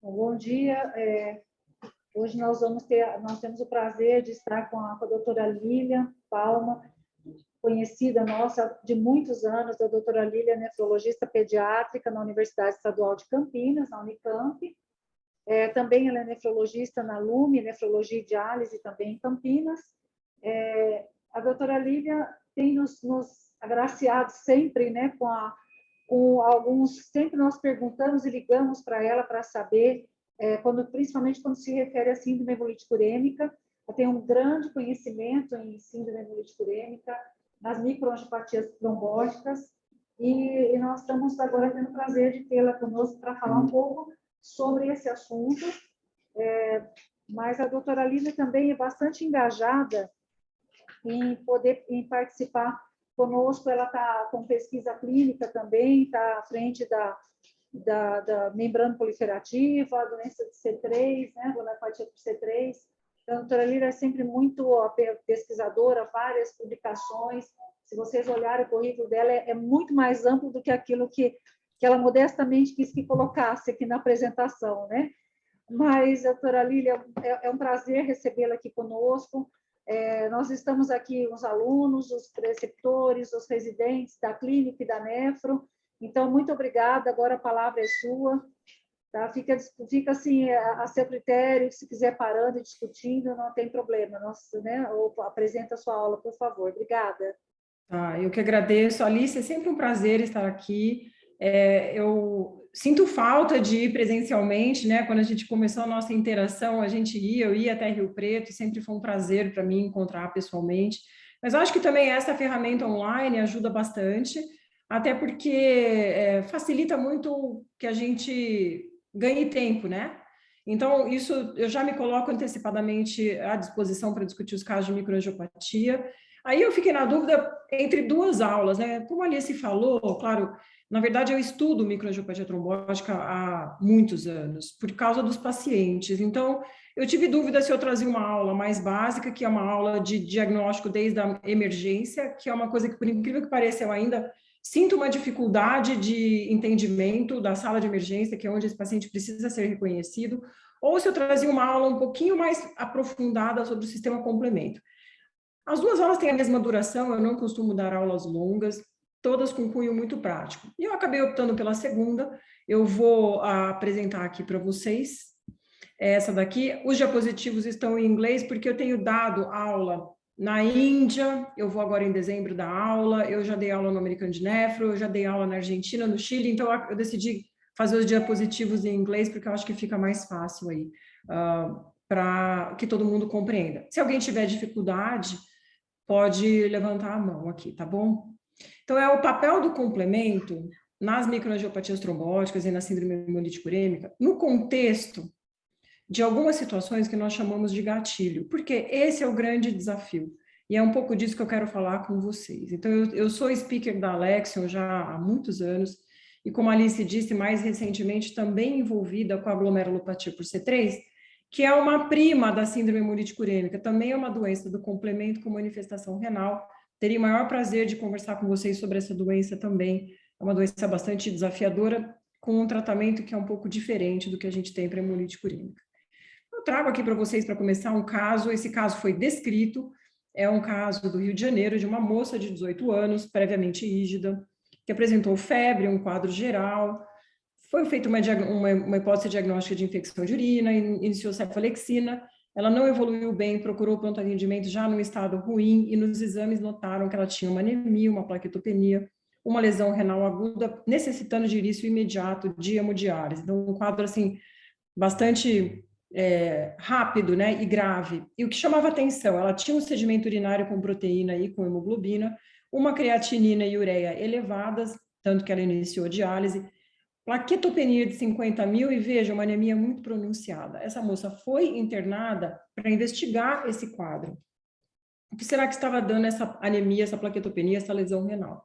Bom dia. Hoje nós temos o prazer de estar com a doutora Lília Palma, conhecida nossa de muitos anos. A doutora Lília é nefrologista pediátrica na Universidade Estadual de Campinas, na Unicamp. Também ela é nefrologista na LUME, nefrologia e diálise também em Campinas. A doutora Lília tem nos agraciado sempre, né, com alguns, sempre nós perguntamos e ligamos para ela para saber, principalmente quando se refere à síndrome hemolítica urêmica. Ela tem um grande conhecimento em síndrome hemolítica urêmica, nas microangiopatias trombóticas, e nós estamos agora tendo o prazer de tê-la conosco para falar um pouco sobre esse assunto. Mas a doutora Lília também é bastante engajada em participar conosco. Ela está com pesquisa clínica também, está à frente da membrana proliferativa, a doença de C3, né, glomerulopatia por C3. Então, a doutora Lília é sempre muito pesquisadora, várias publicações. Se vocês olharem o currículo dela, é muito mais amplo do que aquilo que ela modestamente quis que colocasse aqui na apresentação, né? Mas, doutora Lília, é um prazer recebê-la aqui conosco. Nós estamos aqui, os alunos, os preceptores, os residentes da clínica e da nefro. Então, muito obrigada. Agora a palavra é sua. Tá? Fica assim, a seu critério. Se quiser parando e discutindo, não tem problema. Né? Ou apresenta a sua aula, por favor. Obrigada. Eu que agradeço. Alice, é sempre um prazer estar aqui. Eu sinto falta de ir presencialmente, né? Quando a gente começou a nossa interação, eu ia até Rio Preto, e sempre foi um prazer para mim encontrar pessoalmente. Mas eu acho que também essa ferramenta online ajuda bastante, até porque facilita muito que a gente ganhe tempo, né? Então, isso eu já me coloco antecipadamente à disposição para discutir os casos de microangiopatia. Aí eu fiquei na dúvida entre duas aulas, né? Como a Alice falou, claro, na verdade eu estudo microangiopatia trombótica há muitos anos, por causa dos pacientes. Então, eu tive dúvida se eu trazia uma aula mais básica, que é uma aula de diagnóstico desde a emergência, que é uma coisa que, por incrível que pareça, eu ainda sinto uma dificuldade de entendimento da sala de emergência, que é onde esse paciente precisa ser reconhecido, ou se eu trazia uma aula um pouquinho mais aprofundada sobre o sistema complemento. As duas aulas têm a mesma duração, eu não costumo dar aulas longas, todas com cunho muito prático. E eu acabei optando pela segunda, eu vou apresentar aqui para vocês essa daqui. Os diapositivos estão em inglês, porque eu tenho dado aula na Índia, eu vou agora em dezembro dar aula, eu já dei aula no Americano de Nefro, eu já dei aula na Argentina, no Chile, então eu decidi fazer os diapositivos em inglês, porque eu acho que fica mais fácil aí, para que todo mundo compreenda. Se alguém tiver dificuldade, pode levantar a mão aqui, tá bom? Então, é o papel do complemento nas microangiopatias trombóticas e na síndrome hemolítica urêmica, no contexto de algumas situações que nós chamamos de gatilho, porque esse é o grande desafio. E é um pouco disso que eu quero falar com vocês. Então, eu sou speaker da Alexion já há muitos anos, e como a Alice disse, mais recentemente também envolvida com a glomerulopatia por C3, que é uma prima da síndrome hemolítica urêmica, também é uma doença do complemento com manifestação renal. Teria o maior prazer de conversar com vocês sobre essa doença também. É uma doença bastante desafiadora, com um tratamento que é um pouco diferente do que a gente tem para a hemolítica urêmica. Eu trago aqui para vocês, para começar, um caso. Esse caso foi descrito, é um caso do Rio de Janeiro, de uma moça de 18 anos, previamente rígida, que apresentou febre, um quadro geral. Foi feita uma hipótese diagnóstica de infecção de urina, iniciou cefalexina, ela não evoluiu bem, procurou pronto atendimento já num estado ruim, e nos exames notaram que ela tinha uma anemia, uma plaquetopenia, uma lesão renal aguda, necessitando de início imediato de hemodiálise. Então, um quadro, assim, bastante rápido, né, e grave. E o que chamava atenção, ela tinha um sedimento urinário com proteína e com hemoglobina, uma creatinina e ureia elevadas, tanto que ela iniciou a diálise, plaquetopenia de 50 mil, e veja, uma anemia muito pronunciada. Essa moça foi internada para investigar esse quadro. O que será que estava dando essa anemia, essa plaquetopenia, essa lesão renal?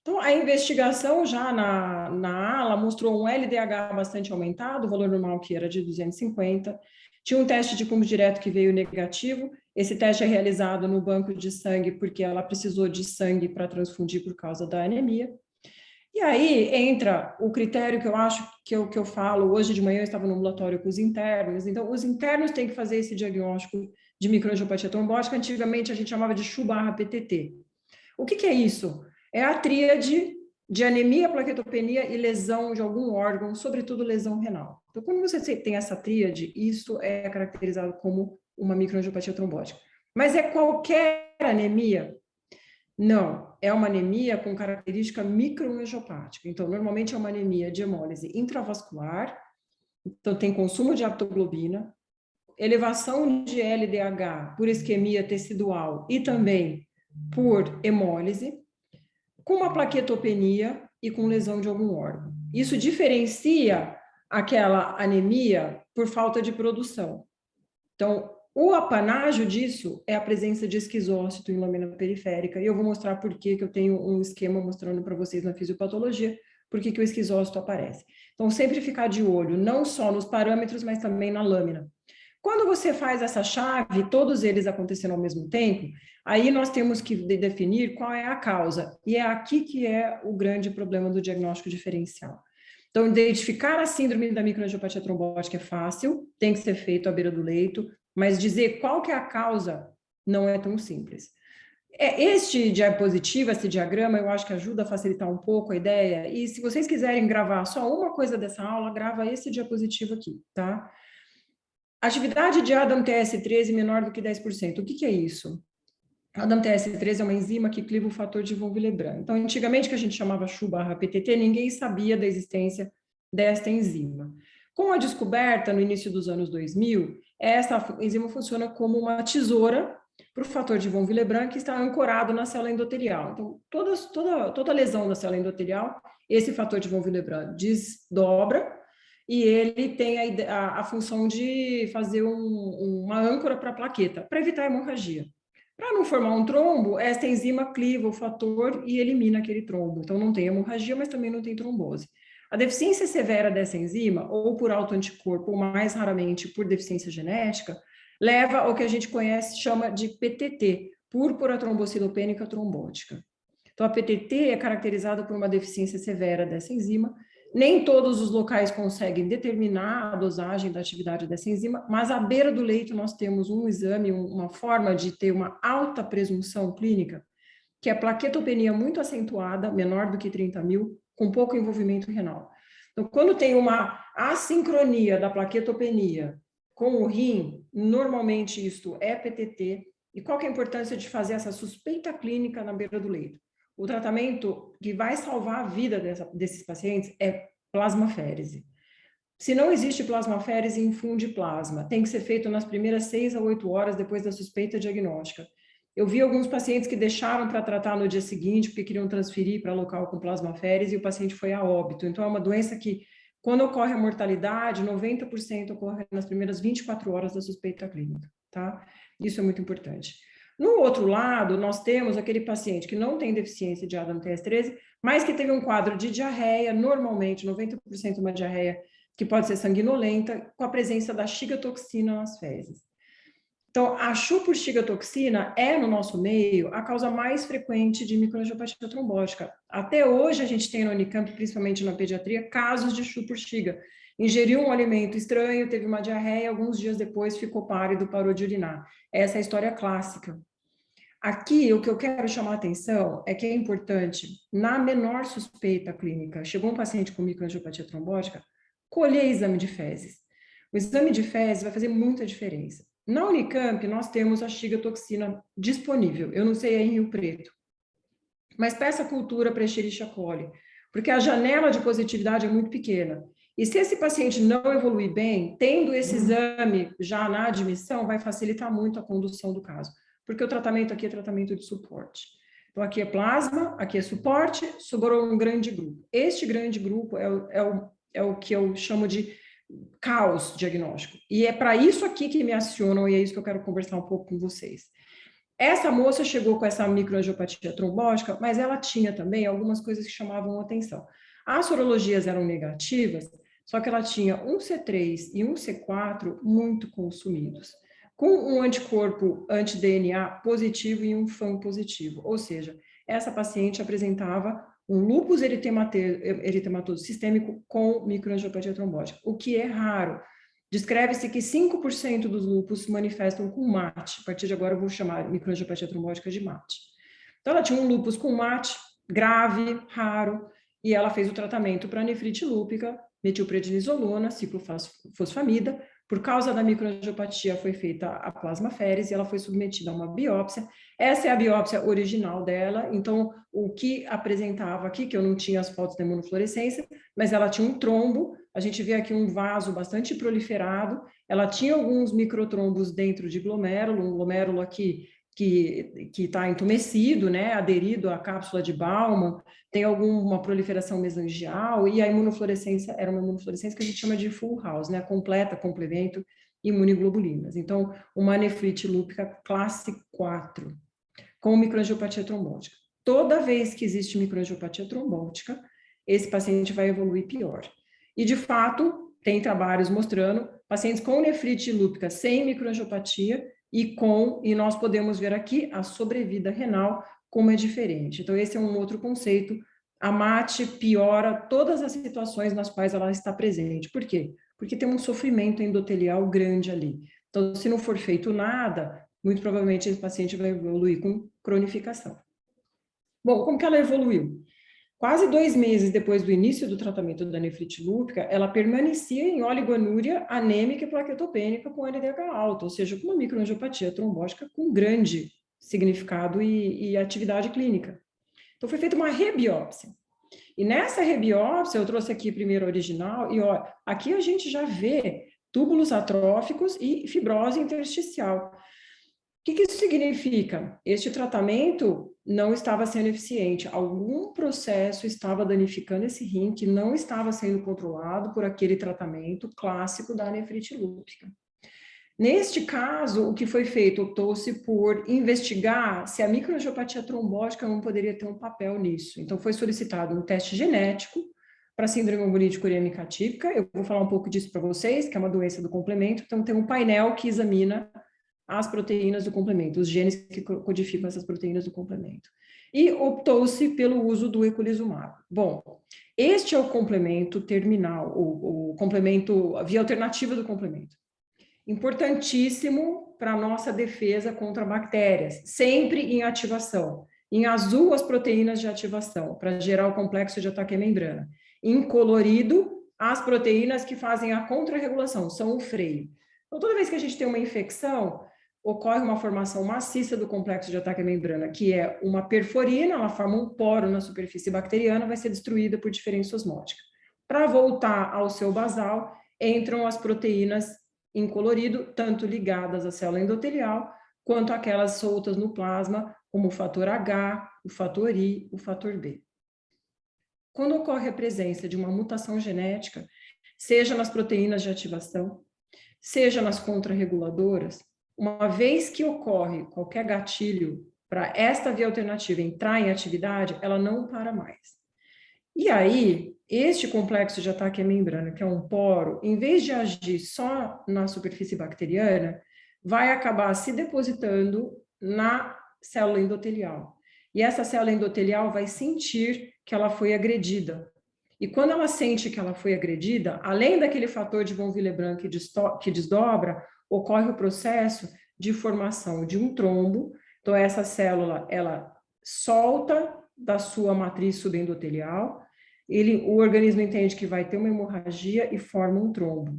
Então, a investigação já na ala mostrou um LDH bastante aumentado, o valor normal que era de 250, tinha um teste de pulmão direto que veio negativo. Esse teste é realizado no banco de sangue, porque ela precisou de sangue para transfundir por causa da anemia. E aí entra o critério que eu acho que eu falo, hoje de manhã eu estava no ambulatório com os internos, então os internos têm que fazer esse diagnóstico de microangiopatia trombótica, antigamente a gente chamava de CHU/PTT. O que é isso? É a tríade de anemia, plaquetopenia e lesão de algum órgão, sobretudo lesão renal. Então, quando você tem essa tríade, isso é caracterizado como uma microangiopatia trombótica. Mas é qualquer anemia? Não, é uma anemia com característica microangiopática. Então, normalmente é uma anemia de hemólise intravascular, então tem consumo de aptoglobina, elevação de LDH por isquemia tecidual e também por hemólise, com uma plaquetopenia e com lesão de algum órgão. Isso diferencia aquela anemia por falta de produção. Então, o apanágio disso é a presença de esquizócito em lâmina periférica, e eu vou mostrar por que eu tenho um esquema mostrando para vocês na fisiopatologia, por que o esquizócito aparece. Então, sempre ficar de olho, não só nos parâmetros, mas também na lâmina. Quando você faz essa chave, todos eles acontecendo ao mesmo tempo, aí nós temos que definir qual é a causa. E é aqui que é o grande problema do diagnóstico diferencial. Então, identificar a síndrome da microangiopatia trombótica é fácil, tem que ser feito à beira do leito, mas dizer qual que é a causa não é tão simples. Este diapositivo, esse diagrama, eu acho que ajuda a facilitar um pouco a ideia. E se vocês quiserem gravar só uma coisa dessa aula, grava esse diapositivo aqui, tá? Atividade de ADAM-TS13 menor do que 10%. O que é isso? ADAM-TS13 é uma enzima que cliva o fator de von Willebrand. Então, antigamente, que a gente chamava CHU/PTT, ninguém sabia da existência desta enzima. Com a descoberta, no início dos anos 2000, essa enzima funciona como uma tesoura para o fator de von Willebrand que está ancorado na célula endotelial. Então, toda lesão da célula endotelial, esse fator de von Willebrand desdobra e ele tem a função de fazer uma âncora para a plaqueta, para evitar a hemorragia. Para não formar um trombo, esta enzima cliva o fator e elimina aquele trombo. Então, não tem hemorragia, mas também não tem trombose. A deficiência severa dessa enzima, ou por autoanticorpo, ou mais raramente por deficiência genética, leva ao que a gente chama de PTT, púrpura trombocitopênica trombótica. Então, a PTT é caracterizada por uma deficiência severa dessa enzima. Nem todos os locais conseguem determinar a dosagem da atividade dessa enzima, mas à beira do leito nós temos um exame, uma forma de ter uma alta presunção clínica, que é a plaquetopenia muito acentuada, menor do que 30.000, com pouco envolvimento renal. Então, quando tem uma assincronia da plaquetopenia com o rim, normalmente isto é PTT. E qual que é a importância de fazer essa suspeita clínica na beira do leito? O tratamento que vai salvar a vida desses pacientes é plasmaférese. Se não existe plasmaférese, infunde plasma. Tem que ser feito nas primeiras 6 a 8 horas depois da suspeita diagnóstica. Eu vi alguns pacientes que deixaram para tratar no dia seguinte, porque queriam transferir para local com plasmaférese, e o paciente foi a óbito. Então, é uma doença que, quando ocorre a mortalidade, 90% ocorre nas primeiras 24 horas da suspeita clínica, tá? Isso é muito importante. No outro lado, nós temos aquele paciente que não tem deficiência de ADAM-TS13, mas que teve um quadro de diarreia, normalmente 90% uma diarreia que pode ser sanguinolenta, com a presença da xigatoxina nas fezes. Então, a CHU/xigatoxina é, no nosso meio, a causa mais frequente de microangiopatia trombótica. Até hoje, a gente tem no Unicamp, principalmente na pediatria, casos de CHU/xiga. Ingeriu um alimento estranho, teve uma diarreia, alguns dias depois ficou pálido, parou de urinar. Essa é a história clássica. Aqui, o que eu quero chamar a atenção é que é importante, na menor suspeita clínica, chegou um paciente com microangiopatia trombótica, colher exame de fezes. O exame de fezes vai fazer muita diferença. Na Unicamp, nós temos a xigatoxina disponível. Eu não sei aí em Rio Preto. Mas peça cultura para Escherichia coli, porque a janela de positividade é muito pequena. E se esse paciente não evoluir bem, tendo esse exame já na admissão, vai facilitar muito a condução do caso. Porque o tratamento aqui é tratamento de suporte. Então, aqui é plasma, aqui é suporte, sobrou um grande grupo. Este grande grupo é o que eu chamo de caos diagnóstico. E é para isso aqui que me acionam, e é isso que eu quero conversar um pouco com vocês. Essa moça chegou com essa microangiopatia trombótica, mas ela tinha também algumas coisas que chamavam atenção. As sorologias eram negativas, só que ela tinha um C3 e um C4 muito consumidos, com um anticorpo anti-DNA positivo e um FAM positivo. Ou seja, essa paciente apresentava um lúpus eritematoso sistêmico com microangiopatia trombótica, o que é raro. Descreve-se que 5% dos lúpus se manifestam com MAT. A partir de agora eu vou chamar microangiopatia trombótica de MAT. Então ela tinha um lúpus com MAT, grave, raro, e ela fez o tratamento para nefrite lúpica, metilprednisolona, ciclofosfamida. Por causa da microangiopatia foi feita a plasmaférese e ela foi submetida a uma biópsia. Essa é a biópsia original dela, então o que apresentava aqui, que eu não tinha as fotos da imunofluorescência, mas ela tinha um trombo, a gente vê aqui um vaso bastante proliferado, ela tinha alguns microtrombos dentro de glomérulo, um glomérulo aqui que está entumecido, né, aderido à cápsula de Baumann, tem alguma proliferação mesangial, e a imunofluorescência era uma imunofluorescência que a gente chama de full house, né, completa, complemento, imunoglobulinas. Então, uma nefrite lúpica classe 4, com microangiopatia trombótica. Toda vez que existe microangiopatia trombótica, esse paciente vai evoluir pior. E, de fato, tem trabalhos mostrando pacientes com nefrite lúpica sem microangiopatia e nós podemos ver aqui a sobrevida renal como é diferente. Então, esse é um outro conceito. A MAT piora todas as situações nas quais ela está presente. Por quê? Porque tem um sofrimento endotelial grande ali. Então, se não for feito nada, muito provavelmente esse paciente vai evoluir com cronificação. Bom, como que ela evoluiu? Quase 2 meses depois do início do tratamento da nefrite lúpica, ela permanecia em oligoanúria anêmica e plaquetopênica com LDH alto, ou seja, com uma microangiopatia trombótica com grande significado e atividade clínica. Então, foi feita uma rebiópsia. E nessa rebiópsia, eu trouxe aqui primeiro a original, e ó, aqui a gente já vê túbulos atróficos e fibrose intersticial. O que isso significa? Este tratamento não estava sendo eficiente. Algum processo estava danificando esse rim que não estava sendo controlado por aquele tratamento clássico da nefrite lúpica. Neste caso, o que foi feito? Optou-se por investigar se a microangiopatia trombótica não poderia ter um papel nisso. Então, foi solicitado um teste genético para síndrome hemolítica urêmica atípica. Eu vou falar um pouco disso para vocês, que é uma doença do complemento. Então, tem um painel que examina as proteínas do complemento, os genes que codificam essas proteínas do complemento. E optou-se pelo uso do eculizumab. Bom, este é o complemento terminal, o complemento, a via alternativa do complemento. Importantíssimo para a nossa defesa contra bactérias, sempre em ativação. Em azul, as proteínas de ativação, para gerar o complexo de ataque à membrana. Em colorido, as proteínas que fazem a contrarregulação, são o freio. Então, toda vez que a gente tem uma infecção, ocorre uma formação maciça do complexo de ataque à membrana, que é uma perforina, ela forma um poro na superfície bacteriana, vai ser destruída por diferença osmótica. Para voltar ao seu basal, entram as proteínas em colorido, tanto ligadas à célula endotelial, quanto aquelas soltas no plasma, como o fator H, o fator I, o fator B. Quando ocorre a presença de uma mutação genética, seja nas proteínas de ativação, seja nas contrarreguladoras, uma vez que ocorre qualquer gatilho para esta via alternativa entrar em atividade, ela não para mais. E aí, este complexo de ataque à membrana, que é um poro, em vez de agir só na superfície bacteriana, vai acabar se depositando na célula endotelial. E essa célula endotelial vai sentir que ela foi agredida. E quando ela sente que ela foi agredida, além daquele fator de von Willebrand que desdobra, ocorre o processo de formação de um trombo. Então, essa célula, ela solta da sua matriz subendotelial, o organismo entende que vai ter uma hemorragia e forma um trombo.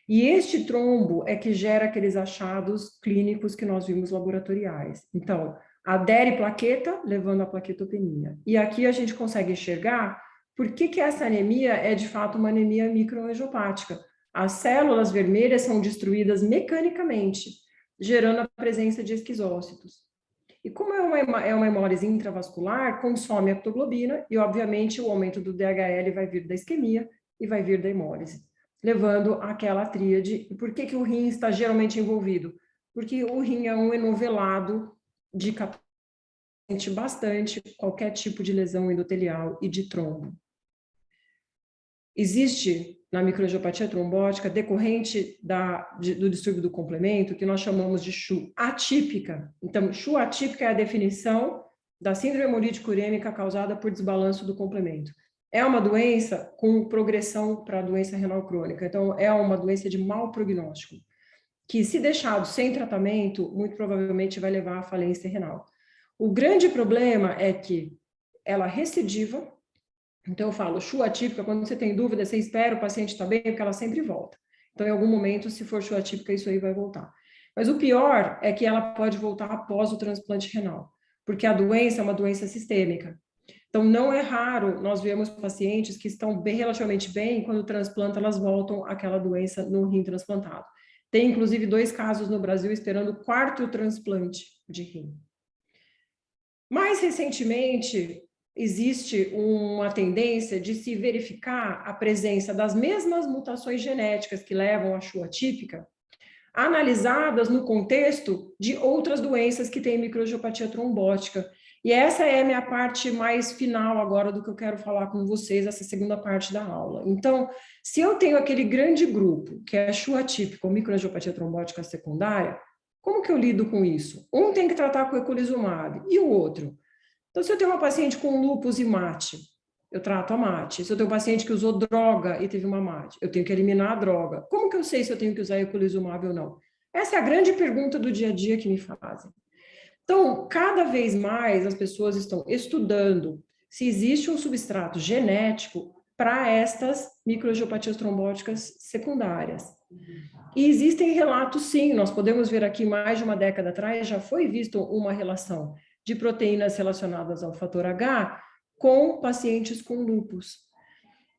E este trombo é que gera aqueles achados clínicos que nós vimos laboratoriais. Então, adere plaqueta, levando à plaquetopenia. E aqui a gente consegue enxergar por que essa anemia é, de fato, uma anemia microangiopática. As células vermelhas são destruídas mecanicamente, gerando a presença de esquizócitos. E como é uma hemólise intravascular, consome aptoglobina e, obviamente, o aumento do DHL vai vir da isquemia e vai vir da hemólise, levando àquela tríade. E por que o rim está geralmente envolvido? Porque o rim é um enovelado de capacete bastante qualquer tipo de lesão endotelial e de trombo. Existe na microangiopatia trombótica decorrente do distúrbio do complemento, que nós chamamos de CHU atípica. Então, CHU atípica é a definição da síndrome hemolítica urêmica causada por desbalanço do complemento. É uma doença com progressão para a doença renal crônica, então é uma doença de mau prognóstico, que se deixado sem tratamento, muito provavelmente vai levar à falência renal. O grande problema é que ela recidiva, então eu falo, CHU atípica, quando você tem dúvida, você espera o paciente estar bem, porque ela sempre volta. Então, em algum momento, se for CHU atípica, isso aí vai voltar. Mas o pior é que ela pode voltar após o transplante renal, porque a doença é uma doença sistêmica. Então, não é raro nós vemos pacientes que estão bem, relativamente bem, e quando transplanta, elas voltam àquela doença no rim transplantado. Tem, inclusive, 2 casos no Brasil esperando o 4º transplante de rim. Mais recentemente, existe uma tendência de se verificar a presença das mesmas mutações genéticas que levam à CHU atípica, analisadas no contexto de outras doenças que têm microangiopatia trombótica. E essa é a minha parte mais final agora do que eu quero falar com vocês, essa segunda parte da aula. Então, se eu tenho aquele grande grupo, que é a CHU atípica ou microangiopatia trombótica secundária, como que eu lido com isso? Um tem que tratar com eculizumab e o outro? Então, se eu tenho uma paciente com lúpus e MAT, eu trato a MAT. Se eu tenho um paciente que usou droga e teve uma MAT, eu tenho que eliminar a droga. Como que eu sei se eu tenho que usar eculizumab ou não? Essa é a grande pergunta do dia a dia que me fazem. Então, cada vez mais as pessoas estão estudando se existe um substrato genético para estas microangiopatias trombóticas secundárias. E existem relatos, sim, nós podemos ver aqui mais de uma década atrás, já foi visto uma relação de proteínas relacionadas ao fator H com pacientes com lúpus.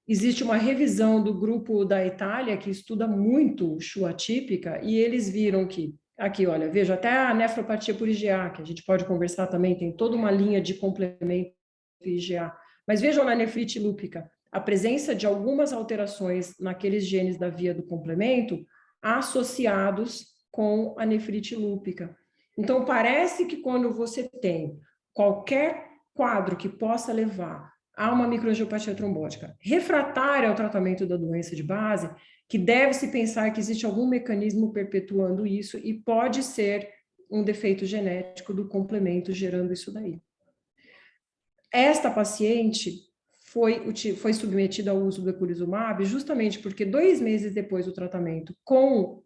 Existe uma revisão do grupo da Itália que estuda muito CHU atípica e eles viram que, aqui, olha, veja, até a nefropatia por IgA, que a gente pode conversar também, tem toda uma linha de complemento IgA. Mas vejam na nefrite lúpica, a presença de algumas alterações naqueles genes da via do complemento associados com a nefrite lúpica. Então, parece que quando você tem qualquer quadro que possa levar a uma microangiopatia trombótica refratária ao tratamento da doença de base, que deve-se pensar que existe algum mecanismo perpetuando isso e pode ser um defeito genético do complemento gerando isso daí. Esta paciente foi submetida ao uso do eculizumab justamente porque 2 meses depois do tratamento com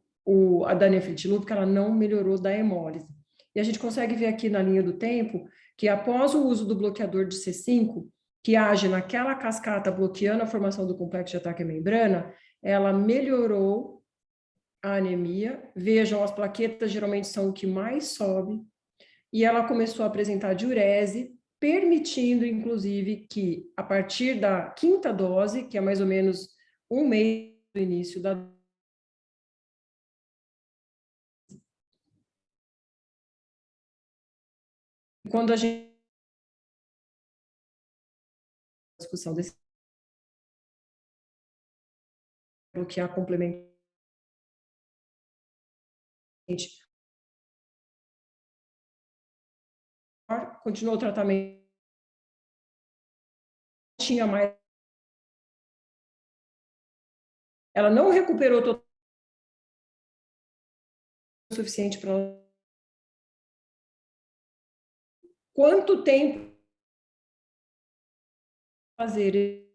a da nefrite lúpica, ela não melhorou da hemólise. E a gente consegue ver aqui na linha do tempo que após o uso do bloqueador de C5, que age naquela cascata bloqueando a formação do complexo de ataque à membrana, ela melhorou a anemia. Vejam, as plaquetas geralmente são o que mais sobe. E ela começou a apresentar diurese, permitindo, inclusive, que a partir da 5ª dose, que é mais ou menos 1 mês do início da quando a gente discussão desse bloquear complemento continuou o tratamento, tinha mais, ela não recuperou todo o suficiente para quanto tempo fazer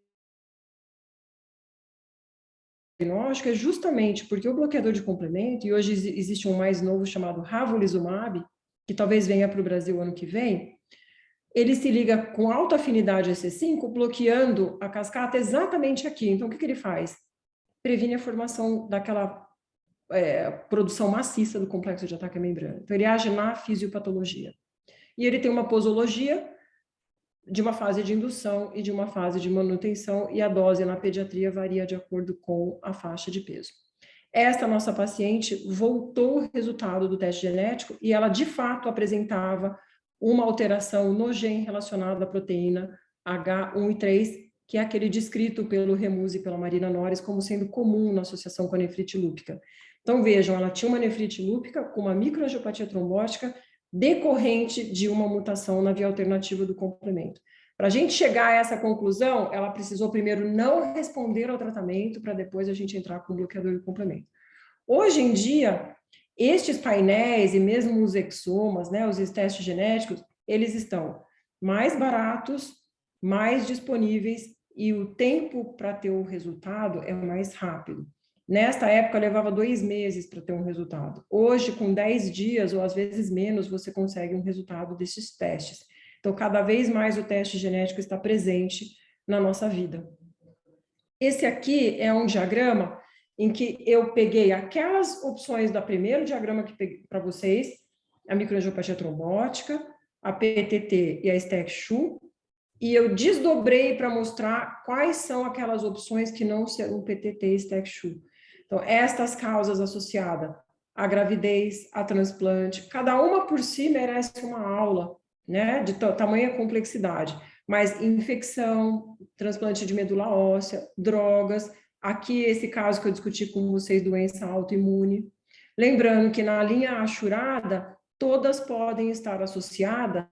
diagnóstico é justamente porque o bloqueador de complemento, e hoje existe um mais novo chamado ravulizumab, que talvez venha para o Brasil ano que vem, ele se liga com alta afinidade a C5, bloqueando a cascata exatamente aqui. Então, o que ele faz? Previne a formação daquela produção maciça do complexo de ataque à membrana. Então, ele age na fisiopatologia. E ele tem uma posologia de uma fase de indução e de uma fase de manutenção, e a dose na pediatria varia de acordo com a faixa de peso. Esta nossa paciente voltou o resultado do teste genético e ela, de fato, apresentava uma alteração no gene relacionado à proteína H1 e 3, que é aquele descrito pelo Remus e pela Marina Norris como sendo comum na associação com a nefrite lúpica. Então, vejam, ela tinha uma nefrite lúpica com uma microangiopatia trombótica decorrente de uma mutação na via alternativa do complemento. Para a gente chegar a essa conclusão, ela precisou primeiro não responder ao tratamento para depois a gente entrar com o bloqueador do complemento. Hoje em dia, estes painéis e mesmo os exomas, né, os testes genéticos, eles estão mais baratos, mais disponíveis e o tempo para ter o resultado é mais rápido. Nesta época, levava 2 meses para ter um resultado. Hoje, com 10 dias ou às vezes menos, você consegue um resultado desses testes. Então, cada vez mais o teste genético está presente na nossa vida. Esse aqui é um diagrama em que eu peguei aquelas opções do primeiro diagrama que peguei para vocês, a microangiopatia trombótica, a PTT e a STEC-CHU, e eu desdobrei para mostrar quais são aquelas opções que não são PTT e STEC-CHU. Então, estas causas associadas à gravidez, a transplante, cada uma por si merece uma aula, né, de tamanha complexidade, mas infecção, transplante de medula óssea, drogas, aqui esse caso que eu discuti com vocês, doença autoimune. Lembrando que na linha achurada, todas podem estar associadas,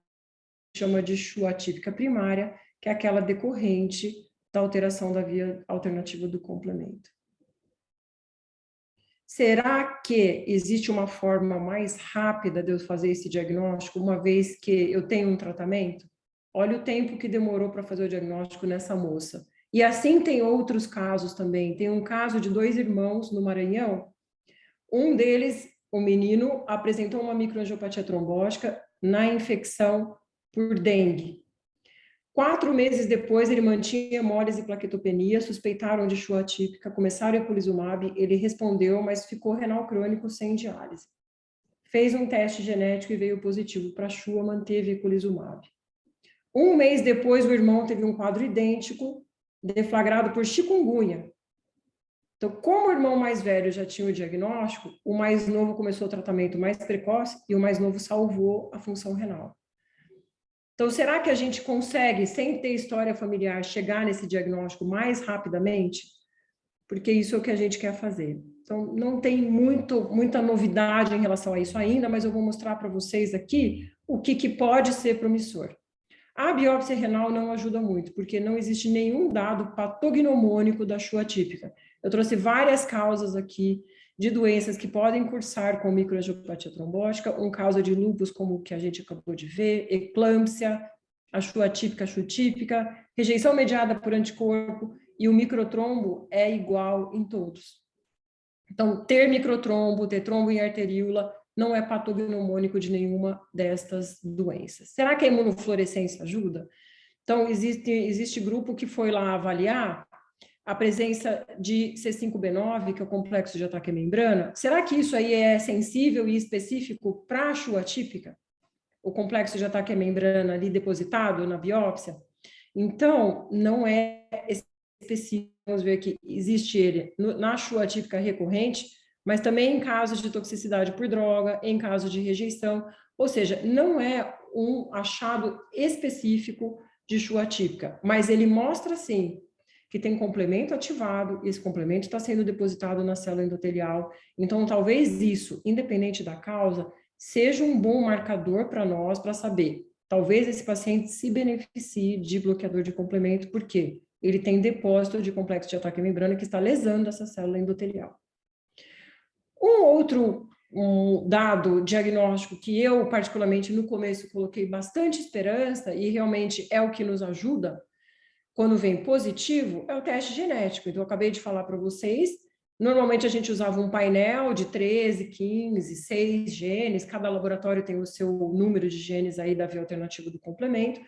chama de CHU atípica primária, que é aquela decorrente da alteração da via alternativa do complemento. Será que existe uma forma mais rápida de eu fazer esse diagnóstico, uma vez que eu tenho um tratamento? Olha o tempo que demorou para fazer o diagnóstico nessa moça. E assim tem outros casos também. Tem um caso de 2 irmãos no Maranhão. Um deles, o menino, apresentou uma microangiopatia trombótica na infecção por dengue. 4 meses depois, ele mantinha hemólise e plaquetopenia, suspeitaram de CHU atípica, começaram eculizumab, ele respondeu, mas ficou renal crônico sem diálise. Fez um teste genético e veio positivo para CHU, manteve eculizumab. 1 mês depois, o irmão teve um quadro idêntico, deflagrado por chikungunya. Então, como o irmão mais velho já tinha o diagnóstico, o mais novo começou o tratamento mais precoce e o mais novo salvou a função renal. Então, será que a gente consegue, sem ter história familiar, chegar nesse diagnóstico mais rapidamente? Porque isso é o que a gente quer fazer. Então, não tem muita novidade em relação a isso ainda, mas eu vou mostrar para vocês aqui o que pode ser promissor. A biópsia renal não ajuda muito, porque não existe nenhum dado patognomônico da CHU atípica. Eu trouxe várias causas aqui de doenças que podem cursar com microangiopatia trombótica, um caso de lúpus como o que a gente acabou de ver, eclâmpsia, a CHU atípica, a CHU típica, rejeição mediada por anticorpo, e o microtrombo é igual em todos. Então, ter microtrombo, ter trombo em arteríola, não é patognomônico de nenhuma destas doenças. Será que a imunofluorescência ajuda? Então, existe grupo que foi lá avaliar a presença de C5b9, que é o complexo de ataque à membrana. Será que isso aí é sensível e específico para a CHU atípica? O complexo de ataque à membrana ali depositado na biópsia? Então, não é específico. Vamos ver que existe ele na CHU atípica recorrente, mas também em casos de toxicidade por droga, em caso de rejeição, ou seja, não é um achado específico de CHU atípica, mas ele mostra, sim, que tem complemento ativado, e esse complemento está sendo depositado na célula endotelial. Então, talvez isso, independente da causa, seja um bom marcador para nós, para saber, talvez esse paciente se beneficie de bloqueador de complemento, por quê? Ele tem depósito de complexo de ataque à membrana que está lesando essa célula endotelial. Um dado diagnóstico que eu, particularmente, no começo coloquei bastante esperança e realmente é o que nos ajuda quando vem positivo, é o teste genético. Então, eu acabei de falar para vocês, normalmente a gente usava um painel de 13, 15, 6 genes, cada laboratório tem o seu número de genes aí da via alternativa do complemento,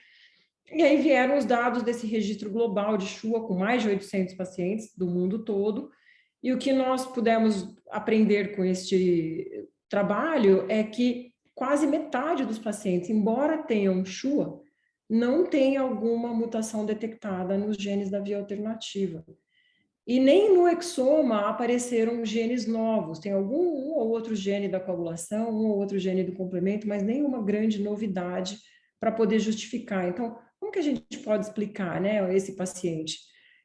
e aí vieram os dados desse registro global de CHUA com mais de 800 pacientes do mundo todo, e o que nós pudemos aprender com este trabalho é que quase metade dos pacientes, embora tenham CHUA, não tem alguma mutação detectada nos genes da via alternativa. E nem no exoma apareceram genes novos. Tem um ou outro gene da coagulação, um ou outro gene do complemento, mas nenhuma grande novidade para poder justificar. Então, como que a gente pode explicar, né, esse paciente?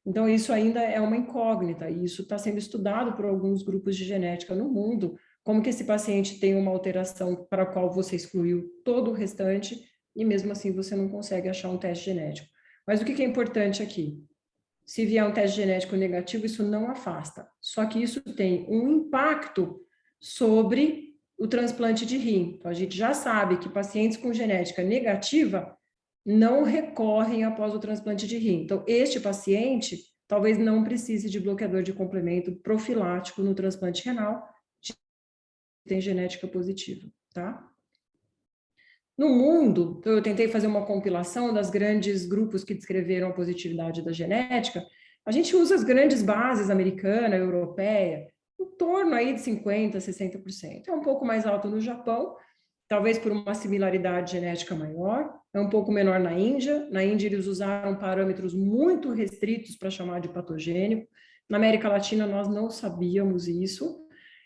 Então, isso ainda é uma incógnita, e isso está sendo estudado por alguns grupos de genética no mundo, como que esse paciente tem uma alteração para a qual você excluiu todo o restante, e mesmo assim você não consegue achar um teste genético. Mas o que é importante aqui? Se vier um teste genético negativo, isso não afasta. Só que isso tem um impacto sobre o transplante de rim. Então, a gente já sabe que pacientes com genética negativa não recorrem após o transplante de rim. Então, este paciente talvez não precise de bloqueador de complemento profilático no transplante renal, tem genética positiva, tá? No mundo, eu tentei fazer uma compilação das grandes grupos que descreveram a positividade da genética. A gente usa as grandes bases americana, europeia, em torno aí de 50%, 60%. É um pouco mais alto no Japão, talvez por uma similaridade genética maior, é um pouco menor na Índia. Na Índia, eles usaram parâmetros muito restritos para chamar de patogênico. Na América Latina, nós não sabíamos isso.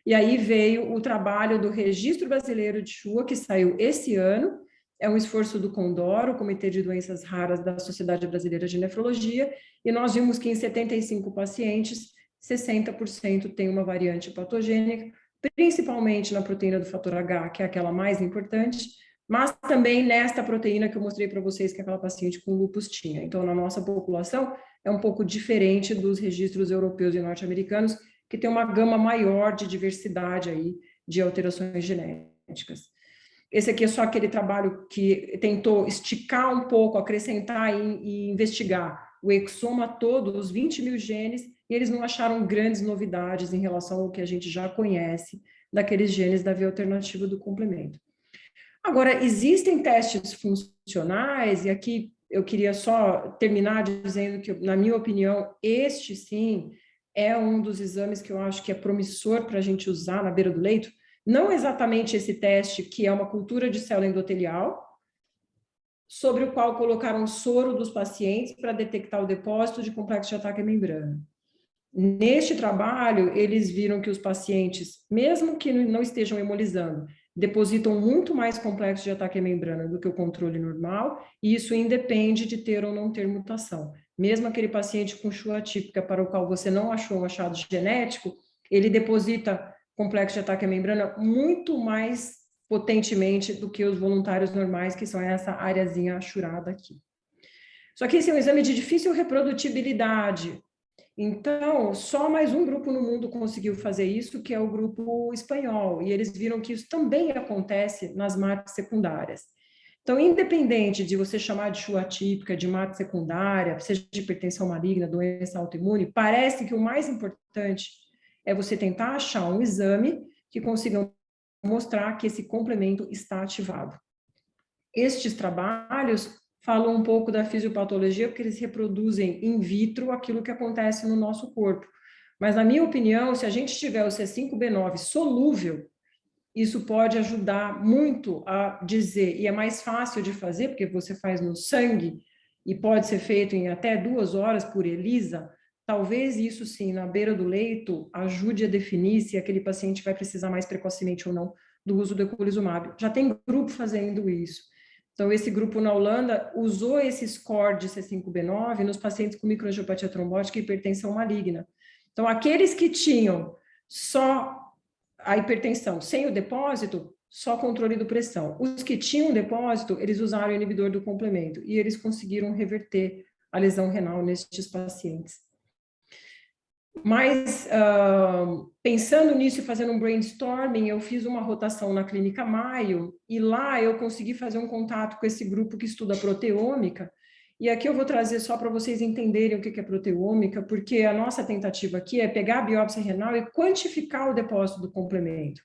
E aí veio o trabalho do Registro Brasileiro de Chua, que saiu esse ano. É um esforço do Condoro, o Comitê de Doenças Raras da Sociedade Brasileira de Nefrologia, e nós vimos que em 75 pacientes, 60% tem uma variante patogênica, principalmente na proteína do fator H, que é aquela mais importante, mas também nesta proteína que eu mostrei para vocês que aquela paciente com lúpus tinha. Então, na nossa população, é um pouco diferente dos registros europeus e norte-americanos, que tem uma gama maior de diversidade aí de alterações genéticas. Esse aqui é só aquele trabalho que tentou esticar um pouco, acrescentar e investigar o exoma todo, os 20 mil genes, e eles não acharam grandes novidades em relação ao que a gente já conhece daqueles genes da via alternativa do complemento. Agora, existem testes funcionais, e aqui eu queria só terminar dizendo que, na minha opinião, este sim é um dos exames que eu acho que é promissor para a gente usar na beira do leito, não exatamente esse teste, que é uma cultura de célula endotelial, sobre o qual colocaram soro dos pacientes para detectar o depósito de complexo de ataque à membrana. Neste trabalho, eles viram que os pacientes, mesmo que não estejam hemolizando, depositam muito mais complexo de ataque à membrana do que o controle normal, e isso independe de ter ou não ter mutação. Mesmo aquele paciente com Chua atípica para o qual você não achou um achado genético, ele deposita complexo de ataque à membrana muito mais potentemente do que os voluntários normais, que são essa areazinha achurada aqui. Só que esse é um exame de difícil reprodutibilidade. Então, só mais um grupo no mundo conseguiu fazer isso, que é o grupo espanhol, e eles viram que isso também acontece nas MAT secundárias. Então, independente de você chamar de Chua atípica, de MAT secundária, seja de hipertensão maligna, doença autoimune, parece que o mais importante é você tentar achar um exame que consiga mostrar que esse complemento está ativado. Estes trabalhos falam um pouco da fisiopatologia, porque eles reproduzem in vitro aquilo que acontece no nosso corpo. Mas, na minha opinião, se a gente tiver o C5b9 solúvel, isso pode ajudar muito a dizer, e é mais fácil de fazer, porque você faz no sangue, e pode ser feito em até 2 horas por ELISA, talvez isso sim, na beira do leito, ajude a definir se aquele paciente vai precisar mais precocemente ou não do uso do eculizumab. Já tem grupo fazendo isso. Então, esse grupo na Holanda usou esse score de C5b9 nos pacientes com microangiopatia trombótica e hipertensão maligna. Então, aqueles que tinham só a hipertensão sem o depósito, só controle do pressão. Os que tinham depósito, eles usaram o inibidor do complemento e eles conseguiram reverter a lesão renal nestes pacientes. Mas, pensando nisso e fazendo um brainstorming, eu fiz uma rotação na Clínica Mayo, e lá eu consegui fazer um contato com esse grupo que estuda proteômica, e aqui eu vou trazer só para vocês entenderem o que é proteômica, porque a nossa tentativa aqui é pegar a biópsia renal e quantificar o depósito do complemento.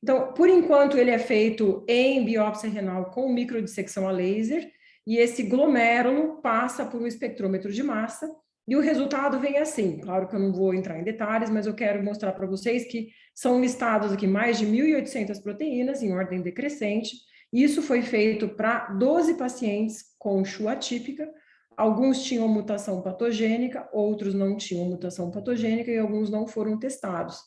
Então, por enquanto, ele é feito em biópsia renal com microdissecção a laser, e esse glomérulo passa por um espectrômetro de massa, e o resultado vem assim. Claro que eu não vou entrar em detalhes, mas eu quero mostrar para vocês que são listados aqui mais de 1.800 proteínas em ordem decrescente. Isso foi feito para 12 pacientes com Chua atípica. Alguns tinham mutação patogênica, outros não tinham mutação patogênica e alguns não foram testados.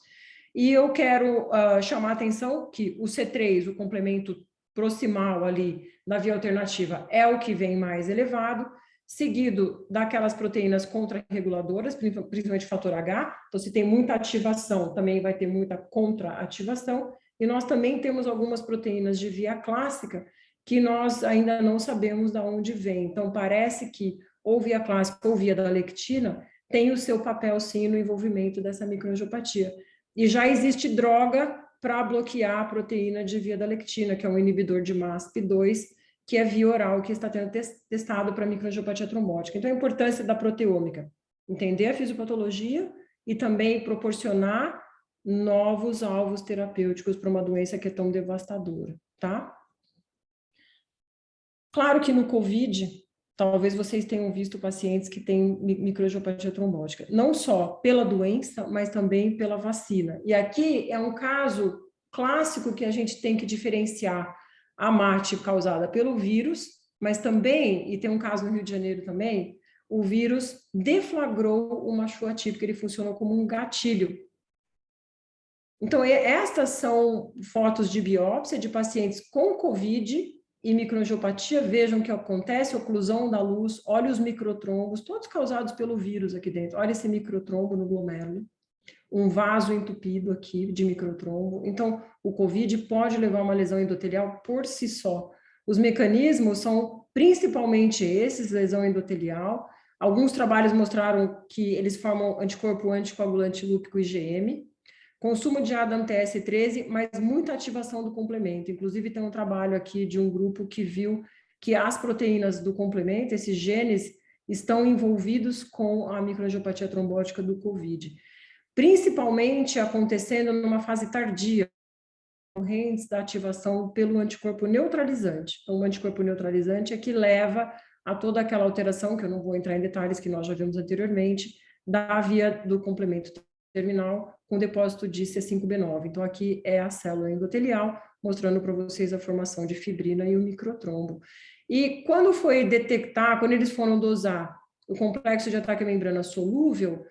E eu quero chamar a atenção que o C3, o complemento proximal ali na via alternativa, é o que vem mais elevado, seguido daquelas proteínas contrarreguladoras, principalmente fator H. Então, se tem muita ativação, também vai ter muita contraativação. E nós também temos algumas proteínas de via clássica que nós ainda não sabemos de onde vem. Então, parece que ou via clássica ou via da lectina tem o seu papel, sim, no envolvimento dessa microangiopatia. E já existe droga para bloquear a proteína de via da lectina, que é um inibidor de MASP2, que é via oral, que está sendo testado para microangiopatia trombótica. Então, a importância da proteômica, entender a fisiopatologia e também proporcionar novos alvos terapêuticos para uma doença que é tão devastadora, tá? Claro que no COVID, talvez vocês tenham visto pacientes que têm microangiopatia trombótica, não só pela doença, mas também pela vacina. E aqui é um caso clássico que a gente tem que diferenciar a MAT causada pelo vírus, mas também, e tem um caso no Rio de Janeiro também, o vírus deflagrou uma Chu atípica, ele funcionou como um gatilho. Então, estas são fotos de biópsia de pacientes com COVID e microangiopatia. Vejam o que acontece, oclusão da luz, olha os microtrombos, todos causados pelo vírus aqui dentro. Olha esse microtrombo no glomérulo, um vaso entupido aqui de microtrombo. Então, o COVID pode levar a uma lesão endotelial por si só. Os mecanismos são principalmente esses, lesão endotelial. Alguns trabalhos mostraram que eles formam anticorpo anticoagulante lúpico IgM, consumo de ADAM TS13, mas muita ativação do complemento. Inclusive, tem um trabalho aqui de um grupo que viu que as proteínas do complemento, esses genes, estão envolvidos com a microangiopatia trombótica do COVID. Principalmente acontecendo numa fase tardia, correntes da ativação pelo anticorpo neutralizante. Então, o anticorpo neutralizante é que leva a toda aquela alteração, que eu não vou entrar em detalhes, que nós já vimos anteriormente, da via do complemento terminal com depósito de C5b9. Então, aqui é a célula endotelial, mostrando para vocês a formação de fibrina e o microtrombo. E quando foi detectar, quando eles foram dosar o complexo de ataque à membrana solúvel,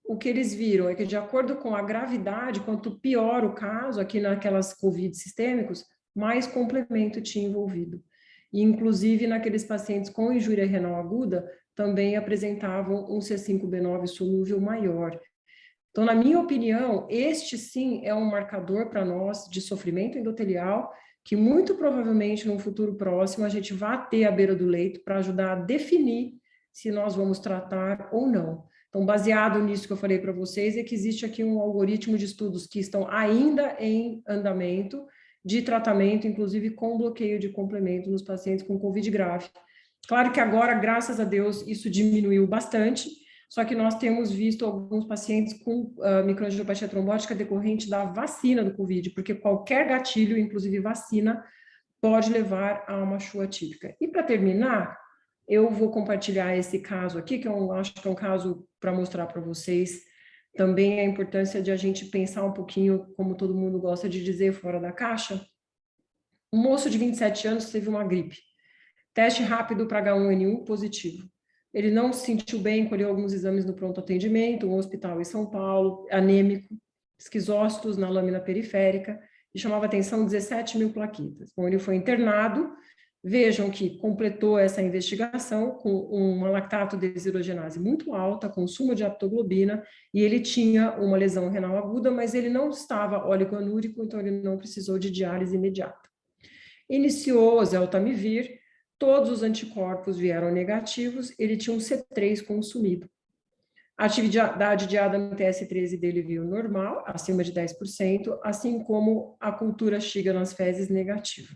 o que eles viram é que, de acordo com a gravidade, quanto pior o caso, aqui naquelas COVID sistêmicos, mais complemento tinha envolvido. E, inclusive, naqueles pacientes com injúria renal aguda, também apresentavam um C5b9 solúvel maior. Então, na minha opinião, este sim é um marcador para nós de sofrimento endotelial, que muito provavelmente, num futuro próximo, a gente vai ter à beira do leito para ajudar a definir se nós vamos tratar ou não. Então, baseado nisso que eu falei para vocês, é que existe aqui um algoritmo de estudos que estão ainda em andamento de tratamento, inclusive com bloqueio de complemento nos pacientes com COVID grave. Claro que agora, graças a Deus, isso diminuiu bastante, só que nós temos visto alguns pacientes com microangiopatia trombótica decorrente da vacina do COVID, porque qualquer gatilho, inclusive vacina, pode levar a uma Chu atípica. E para terminar, eu vou compartilhar esse caso aqui, que eu acho que é um caso para mostrar para vocês também a importância de a gente pensar um pouquinho, como todo mundo gosta de dizer, fora da caixa. Um moço de 27 anos teve uma gripe. Teste rápido para H1N1 positivo. Ele não se sentiu bem, colheu alguns exames no pronto atendimento, um hospital em São Paulo, anêmico, esquizócitos na lâmina periférica, e chamava atenção 17 mil plaquetas. Bom, ele foi internado. Vejam que completou essa investigação com uma lactato deshidrogenase muito alta, consumo de aptoglobina, e ele tinha uma lesão renal aguda, mas ele não estava oligoanúrico, então ele não precisou de diálise imediata. Iniciou oseltamivir, todos os anticorpos vieram negativos, ele tinha um C3 consumido. A atividade de ADAM TS13 dele veio normal, acima de 10%, assim como a cultura Shiga nas fezes negativa.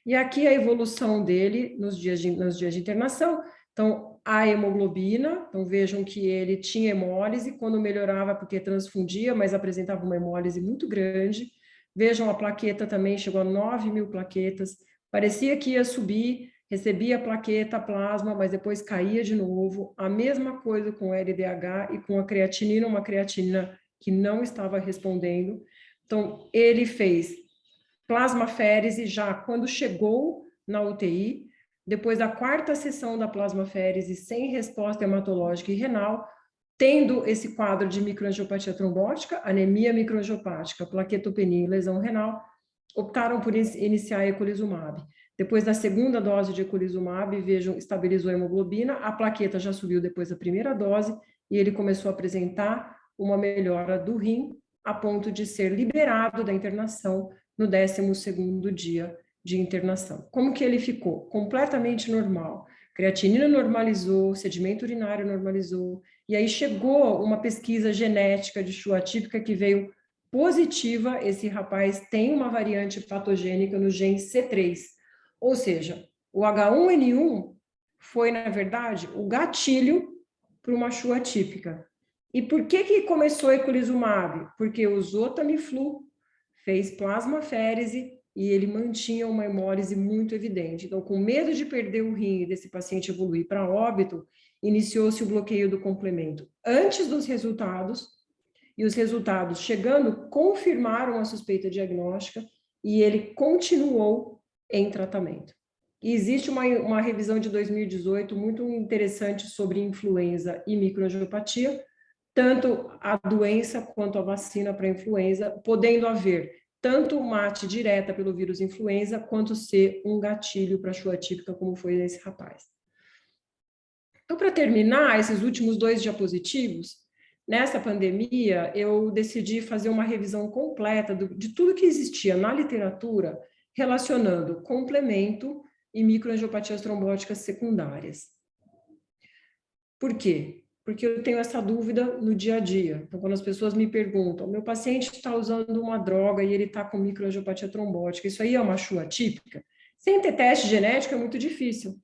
E aqui a evolução dele nos dias de internação. Então, a hemoglobina, então vejam que ele tinha hemólise, quando melhorava porque transfundia, mas apresentava uma hemólise muito grande. Vejam a plaqueta também, chegou a 9 mil plaquetas, parecia que ia subir, recebia plaqueta, plasma, mas depois caía de novo. A mesma coisa com o LDH e com a creatinina, uma creatinina que não estava respondendo. Então, ele fez plasmaférese já quando chegou na UTI, depois da 4ª sessão da plasmaférese sem resposta hematológica e renal, tendo esse quadro de microangiopatia trombótica, anemia microangiopática, plaquetopenia e lesão renal, optaram por iniciar eculizumab. Depois da 2ª dose de eculizumab, vejam, estabilizou a hemoglobina, a plaqueta já subiu depois da 1ª dose e ele começou a apresentar uma melhora do rim a ponto de ser liberado da internação no 12º dia de internação. Como que ele ficou? Completamente normal. Creatinina normalizou, sedimento urinário normalizou, e aí chegou uma pesquisa genética de Chu atípica que veio positiva. Esse rapaz tem uma variante patogênica no gene C3, ou seja, O H1N1 foi, na verdade, o gatilho para uma Chu atípica. E por que começou a eculizumab? Porque usou Tamiflu, fez plasmaférese e ele mantinha uma hemólise muito evidente. Então, com medo de perder o rim e desse paciente evoluir para óbito, iniciou-se o bloqueio do complemento antes dos resultados, e os resultados, chegando, confirmaram a suspeita diagnóstica e ele continuou em tratamento. E existe uma revisão de 2018 muito interessante sobre influenza e microangiopatia, tanto a doença quanto a vacina para influenza, podendo haver tanto mate direta pelo vírus influenza, quanto ser um gatilho para a Chu atípica, como foi esse rapaz. Então, para terminar, esses últimos 2 diapositivos, nessa pandemia, eu decidi fazer uma revisão completa de tudo que existia na literatura relacionando complemento e microangiopatias trombóticas secundárias. Por quê? Porque eu tenho essa dúvida no dia a dia. Então, quando as pessoas me perguntam, meu paciente está usando uma droga e ele está com microangiopatia trombótica, isso aí é uma Chu atípica? Sem ter teste genético é muito difícil.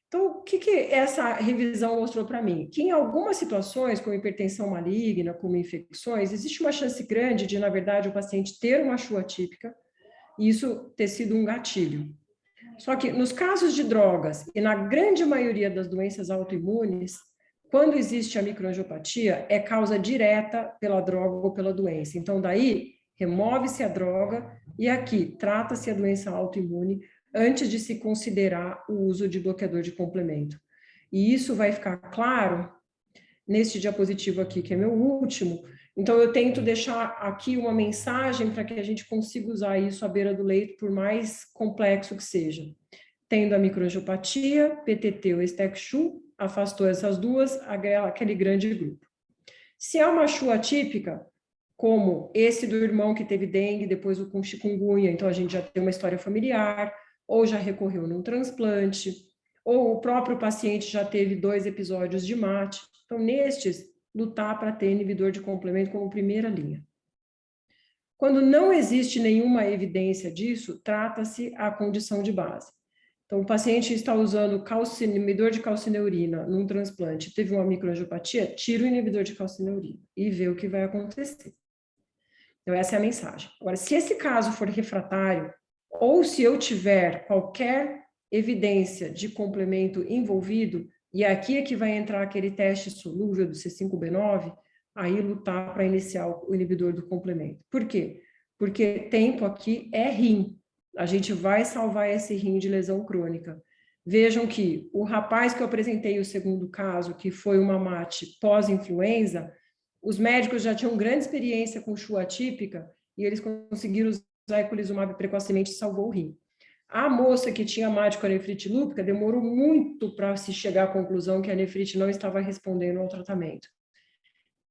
Então, o que essa revisão mostrou para mim? Que em algumas situações, como hipertensão maligna, como infecções, existe uma chance grande de, na verdade, o paciente ter uma Chu atípica e isso ter sido um gatilho. Só que nos casos de drogas e na grande maioria das doenças autoimunes, quando existe a microangiopatia, é causa direta pela droga ou pela doença. Então, daí, remove-se a droga e aqui trata-se a doença autoimune antes de se considerar o uso de bloqueador de complemento. E isso vai ficar claro neste diapositivo aqui, que é meu último. Então, eu tento deixar aqui uma mensagem para que a gente consiga usar isso à beira do leito, por mais complexo que seja. Tendo a microangiopatia, PTT ou STEC-Chu, afastou essas duas, aquele grande grupo. Se é uma Chu atípica, como esse do irmão que teve dengue, depois o com chikungunya, então a gente já tem uma história familiar, ou já recorreu num transplante, ou o próprio paciente já teve 2 episódios de mate. Então, nestes, lutar para ter inibidor de complemento como primeira linha. Quando não existe nenhuma evidência disso, trata-se a condição de base. Então, o paciente está usando inibidor de calcineurina num transplante, teve uma microangiopatia, tira o inibidor de calcineurina e vê o que vai acontecer. Então, essa é a mensagem. Agora, se esse caso for refratário, ou se eu tiver qualquer evidência de complemento envolvido, e aqui é que vai entrar aquele teste solúvel do C5b9, aí lutar para iniciar o inibidor do complemento. Por quê? Porque tempo aqui é rim. A gente vai salvar esse rim de lesão crônica. Vejam que o rapaz que eu apresentei o segundo caso, que foi uma mate pós-influenza, os médicos já tinham grande experiência com Chu atípica e eles conseguiram usar eculizumab precocemente e salvou o rim. A moça que tinha mate com a nefrite lúpica demorou muito para se chegar à conclusão que a nefrite não estava respondendo ao tratamento.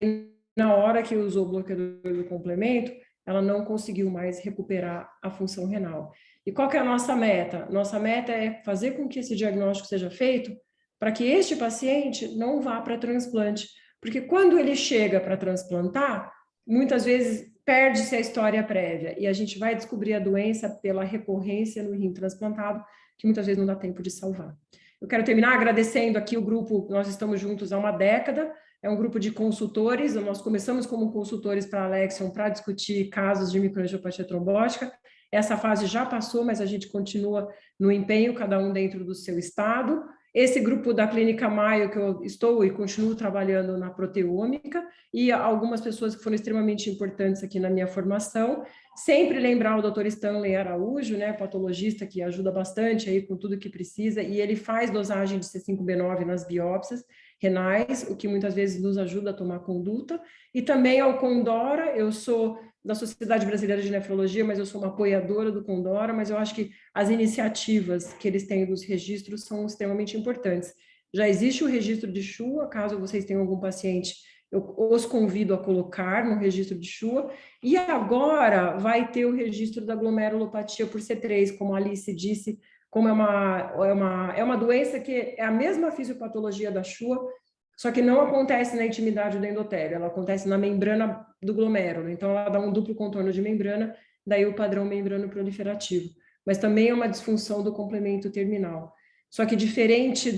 E na hora que usou o bloqueador do complemento, ela não conseguiu mais recuperar a função renal. E qual que é a nossa meta? Nossa meta é fazer com que esse diagnóstico seja feito para que este paciente não vá para transplante. Porque quando ele chega para transplantar, muitas vezes perde-se a história prévia e a gente vai descobrir a doença pela recorrência no rim transplantado, que muitas vezes não dá tempo de salvar. Eu quero terminar agradecendo aqui o grupo, nós estamos juntos há uma década, é um grupo de consultores, nós começamos como consultores para a Alexion para discutir casos de microangiopatia trombótica, essa fase já passou, mas a gente continua no empenho, cada um dentro do seu estado. Esse grupo da Clínica Maio, que eu estou e continuo trabalhando na proteômica, e algumas pessoas que foram extremamente importantes aqui na minha formação. Sempre lembrar o Dr. Stanley Araújo, né, patologista que ajuda bastante aí com tudo que precisa, e ele faz dosagem de C5b9 nas biópsias renais, o que muitas vezes nos ajuda a tomar conduta. E também ao Condora, eu sou da Sociedade Brasileira de Nefrologia, mas eu sou uma apoiadora do Condora, mas eu acho que as iniciativas que eles têm dos registros são extremamente importantes. Já existe o registro de Chua, caso vocês tenham algum paciente, eu os convido a colocar no registro de Chua, e agora vai ter o registro da glomerulopatia por C3, como a Alice disse, como é uma doença que é a mesma fisiopatologia da Chua, só que não acontece na intimidade do endotélio, ela acontece na membrana do glomérulo, então ela dá um duplo contorno de membrana, daí o padrão membrano proliferativo. mas também é uma disfunção do complemento terminal. Só que diferente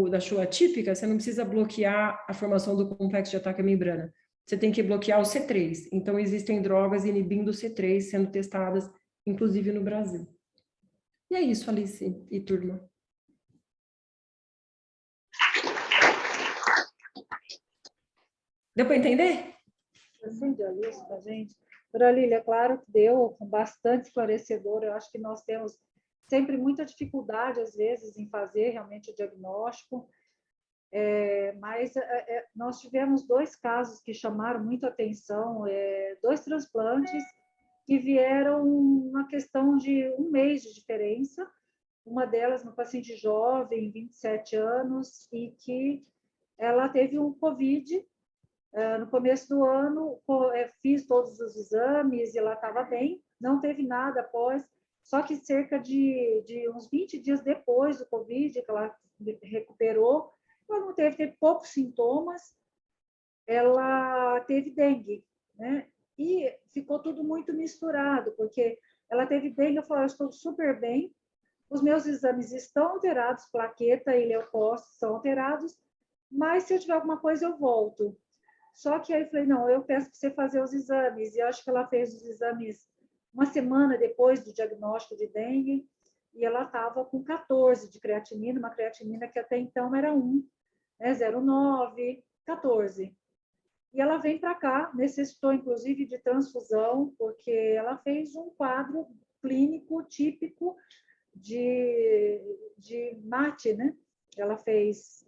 da Showa típica, você não precisa bloquear a formação do complexo de ataque à membrana. Você tem que bloquear o C3. Então, existem drogas inibindo o C3 sendo testadas, inclusive no Brasil. E é isso, Alice e turma. Deu para entender? Entendi isso para a gente. Doutora Lília, claro que deu, bastante esclarecedor. Eu acho que nós temos sempre muita dificuldade, às vezes, em fazer realmente o diagnóstico. Mas nós tivemos 2 casos que chamaram muito atenção, 2 transplantes que vieram uma questão de 1 mês de diferença. Uma delas, uma paciente jovem, 27 anos, e que ela teve um COVID. No começo do ano, fiz todos os exames e ela estava bem, não teve nada após, só que cerca de uns 20 dias depois do COVID, que ela recuperou, ela não teve poucos sintomas, ela teve dengue, né? E ficou tudo muito misturado, porque ela teve dengue, eu falei, eu estou super bem, os meus exames estão alterados, plaqueta e leucócitos são alterados, mas se eu tiver alguma coisa, eu volto. Só que aí eu falei, não, eu peço para você fazer os exames. E eu acho que ela fez os exames uma semana depois do diagnóstico de dengue, e ela estava com 14 de creatinina, uma creatinina que até então era 1, né, 0,9, 14. E ela vem para cá, necessitou inclusive de transfusão, porque ela fez um quadro clínico típico de MAT, né? Ela fez,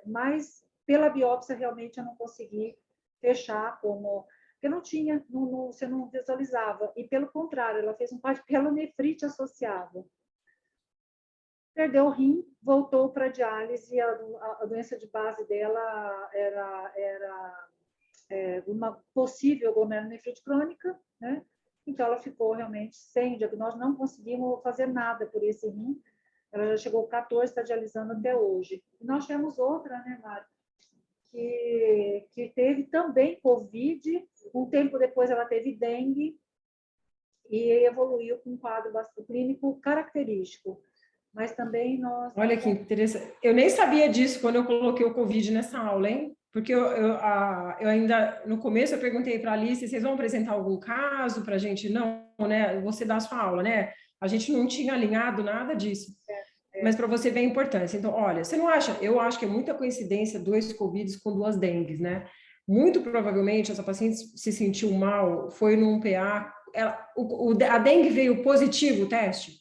mas pela biópsia realmente eu não consegui fechar como, porque não tinha, você não visualizava, e pelo contrário, ela fez um quadro de pielonefrite associada. Perdeu o rim, voltou para a diálise, a doença de base dela era uma possível glomerulonefrite crônica, né? Então ela ficou realmente sem diagnóstico, não conseguimos fazer nada por esse rim. Ela já chegou 14, está dialisando até hoje. E nós tivemos outra, né, Mário, que teve também Covid, um tempo depois ela teve dengue e evoluiu com um quadro bastante clínico característico. Mas também nós... Olha que interessante. Eu nem sabia disso quando eu coloquei o Covid nessa aula, hein? Porque eu ainda, no começo, eu perguntei para a Alice, vocês vão apresentar algum caso para a gente? Não, né? Você dá a sua aula, né? A gente não tinha alinhado nada disso. Mas para você ver a importância. Então, olha, você não acha? Eu acho que é muita coincidência 2 Covids com 2 dengues, né? Muito provavelmente essa paciente se sentiu mal, foi num PA. A dengue veio positivo o teste?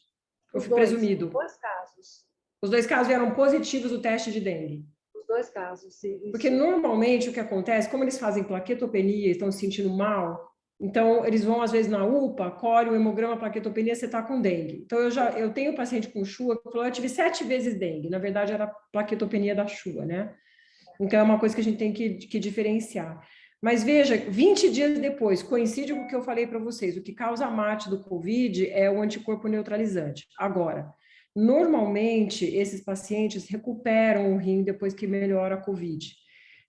Ou foi presumido? Os 2 casos. Os 2 casos vieram positivos o teste de dengue? Os 2 casos, sim. Porque normalmente o que acontece, como eles fazem plaquetopenia e estão se sentindo mal, então eles vão às vezes na UPA, colhe o hemograma, plaquetopenia, você está com dengue. Então eu tenho paciente com Shua que falou, eu tive 7 vezes dengue, na verdade era plaquetopenia da Shua, né? Então é uma coisa que a gente tem que diferenciar. Mas veja, 20 dias depois, coincide com o que eu falei para vocês, o que causa MAT do COVID é o anticorpo neutralizante. Agora, normalmente, esses pacientes recuperam o rim depois que melhora a COVID.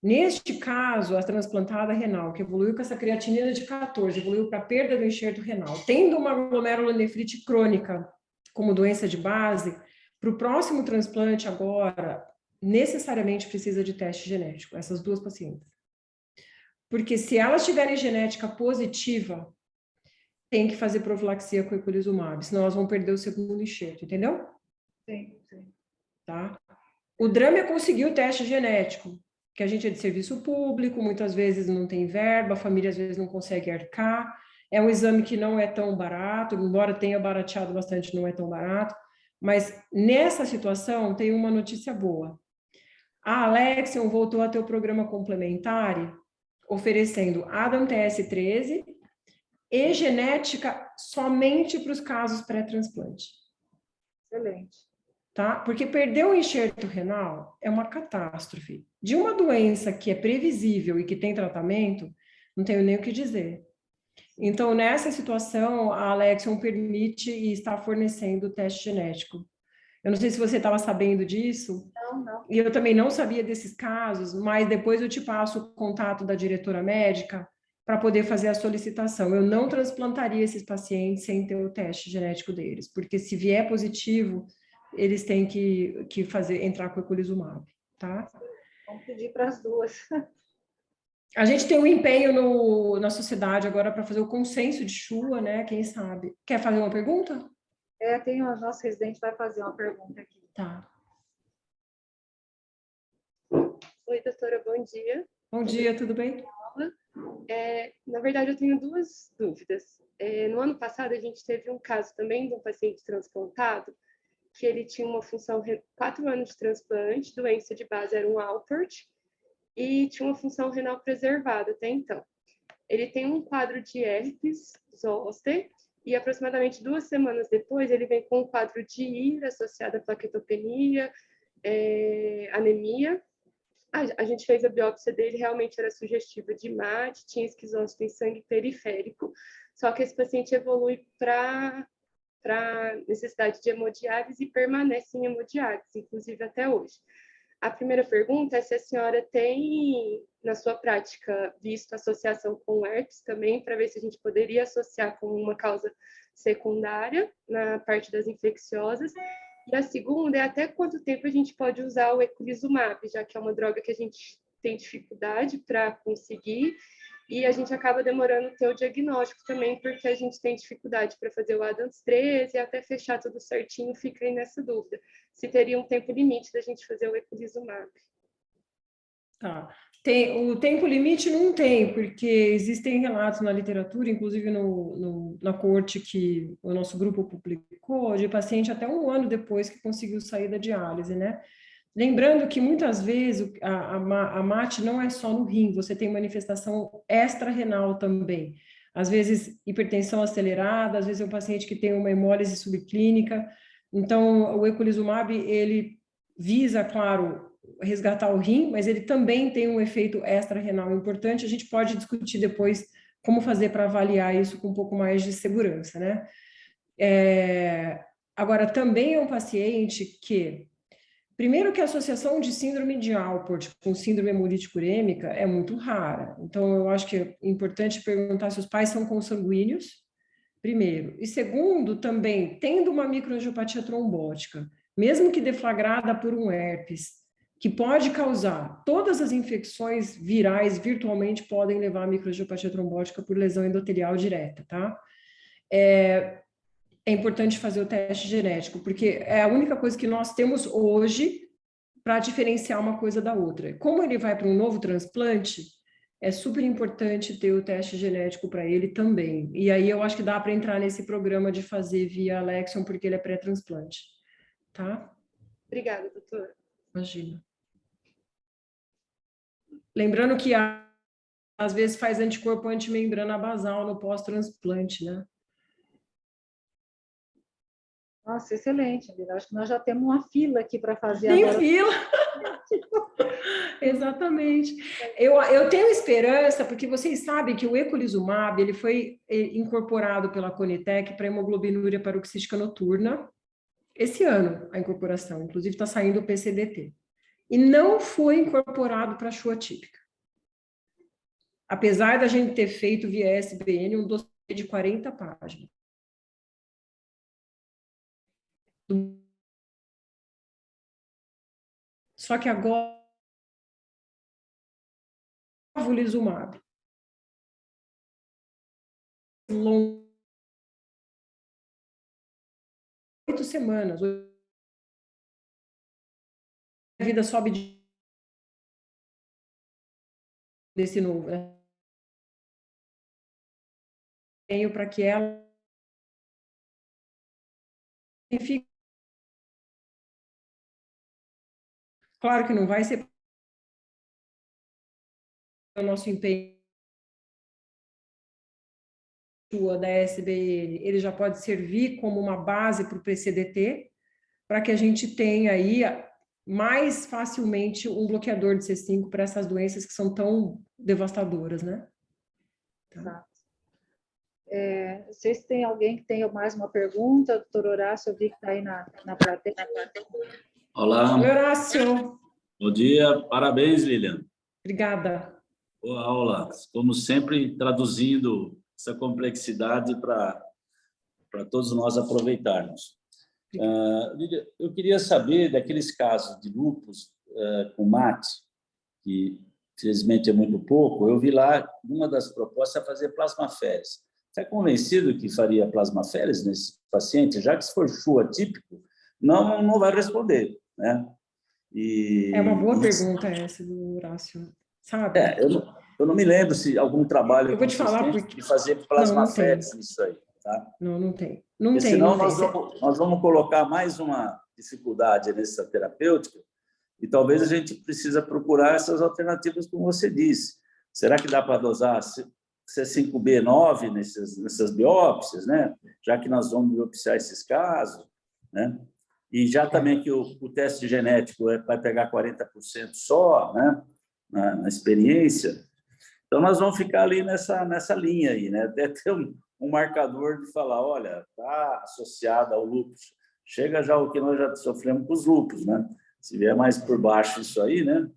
Neste caso, a transplantada renal, que evoluiu com essa creatinina de 14, evoluiu para perda do enxerto renal, tendo uma glomerulonefrite crônica como doença de base, para o próximo transplante agora, necessariamente precisa de teste genético, essas 2 pacientes. Porque se elas tiverem genética positiva, tem que fazer profilaxia com eculizumab, senão elas vão perder o segundo enxerto, entendeu? Sim, sim. Tá? O drama é conseguir o teste genético, que a gente é de serviço público, muitas vezes não tem verba, a família às vezes não consegue arcar, é um exame que não é tão barato, embora tenha barateado bastante, não é tão barato, mas nessa situação tem uma notícia boa. A Alexion voltou a ter o programa complementar, oferecendo Adam TS13 e genética somente para os casos pré-transplante. Excelente. Tá? Porque perder o enxerto renal é uma catástrofe. De uma doença que é previsível e que tem tratamento, não tenho nem o que dizer. Então, nessa situação, a Alexion permite e está fornecendo o teste genético. Eu não sei se você estava sabendo disso. Não. E eu também não sabia desses casos, mas depois eu te passo o contato da diretora médica, para poder fazer a solicitação. Eu não transplantaria esses pacientes sem ter o teste genético deles, porque se vier positivo, eles têm que fazer, entrar com o eculizumab, tá? Vamos pedir para as duas. A gente tem um empenho na sociedade agora para fazer o consenso de Shua, né? Quem sabe? Quer fazer uma pergunta? Tem o nosso residente vai fazer uma pergunta aqui. Tá. Oi, doutora, bom dia. Bom dia, tudo bem? Na verdade, eu tenho duas dúvidas. No ano passado, a gente teve um caso também de um paciente transplantado, que ele tinha uma função 4 anos de transplante, doença de base era um Alport, e tinha uma função renal preservada até então. Ele tem um quadro de herpes zoster, e aproximadamente 2 semanas depois, ele vem com um quadro de IR associado à plaquetopenia, anemia. A gente fez a biópsia dele, realmente era sugestiva de MAT, tinha esquizócito em sangue periférico, só que esse paciente evolui para necessidade de hemodiálise e permanece em hemodiálise, inclusive até hoje. A primeira pergunta é se a senhora tem, na sua prática, visto associação com herpes também, para ver se a gente poderia associar com uma causa secundária na parte das infecciosas. E a segunda é até quanto tempo a gente pode usar o eculizumab, já que é uma droga que a gente tem dificuldade para conseguir e a gente acaba demorando ter o diagnóstico também, porque a gente tem dificuldade para fazer o Adams 13 e até fechar tudo certinho, fica aí nessa dúvida. Se teria um tempo limite da gente fazer o eculizumab. Tá. O tempo limite não tem, porque existem relatos na literatura, inclusive na corte que o nosso grupo publicou, de paciente até 1 ano depois que conseguiu sair da diálise, né? Lembrando que muitas vezes a MAT não é só no rim, você tem manifestação extra-renal também. Às vezes hipertensão acelerada, às vezes é um paciente que tem uma hemólise subclínica. Então, o eculizumab, ele visa, claro, resgatar o rim, mas ele também tem um efeito extra-renal importante. A gente pode discutir depois como fazer para avaliar isso com um pouco mais de segurança, né? Agora, também é um paciente que, primeiro que a associação de síndrome de Alport com síndrome hemolítica urêmica é muito rara. Então, eu acho que é importante perguntar se os pais são consanguíneos, primeiro. E segundo, também, tendo uma microangiopatia trombótica, mesmo que deflagrada por um herpes, que pode causar, todas as infecções virais virtualmente podem levar a microangiopatia trombótica por lesão endotelial direta, tá? É importante fazer o teste genético, porque é a única coisa que nós temos hoje para diferenciar uma coisa da outra. Como ele vai para um novo transplante, é super importante ter o teste genético para ele também. E aí eu acho que dá para entrar nesse programa de fazer via Alexion, porque ele é pré-transplante, tá? Obrigada, doutora. Imagina. Lembrando que às vezes faz anticorpo antimembrana basal no pós-transplante, né? Nossa, excelente, Lila. Acho que nós já temos uma fila aqui para fazer Tem agora. fila! Exatamente. Eu tenho esperança, porque vocês sabem que o eculizumab ele foi incorporado pela Conitec para hemoglobinúria paroxística noturna. Esse ano, a incorporação. Inclusive, está saindo o PCDT. E não foi incorporado para a Shua típica. Apesar da gente ter feito via SBN um dossiê de 40 páginas. Só que agora o eculizumab 8 semanas. A vida sobe desse novo, né? Tenho para que ela fique. Claro que não vai ser o nosso empenho da SBN, ele já pode servir como uma base para o PCDT, para que a gente tenha aí mais facilmente um bloqueador de C5 para essas doenças que são tão devastadoras, né? Tá. Exato. Não sei se tem alguém que tenha mais uma pergunta, doutor Horácio, eu vi que está aí na plateia. Olá, Horácio, bom dia, parabéns, Lilian. obrigada. Boa aula, como sempre, traduzindo essa complexidade para todos nós aproveitarmos. Lídia, eu queria saber daqueles casos de lúpus com mate, que infelizmente é muito pouco. Eu vi lá, uma das propostas é fazer plasmaférese. Você é convencido que faria plasmaférese nesse paciente? Já que se for CHU atípico, não vai responder, né? É uma boa pergunta essa do Horácio, sabe? Eu não me lembro se algum trabalho Eu vou te falar consistente porque... de fazer Não tem. plasmaférese nisso aí, tá? Não tem. Porque senão Não tem. nós vamos colocar mais uma dificuldade nessa terapêutica e talvez a gente precisa procurar essas alternativas, como você disse. Será que dá para dosar C5b9 nessas biópsias, né? Já que nós vamos biopsiar esses casos, né? E já também que o teste genético vai pegar 40% só, né? Na experiência. Então, nós vamos ficar ali nessa linha aí, né? Até ter um marcador de falar, olha, está associado ao lúpus. Chega já o que nós já sofremos com os lúpus, né? Se vier mais por baixo isso aí, né?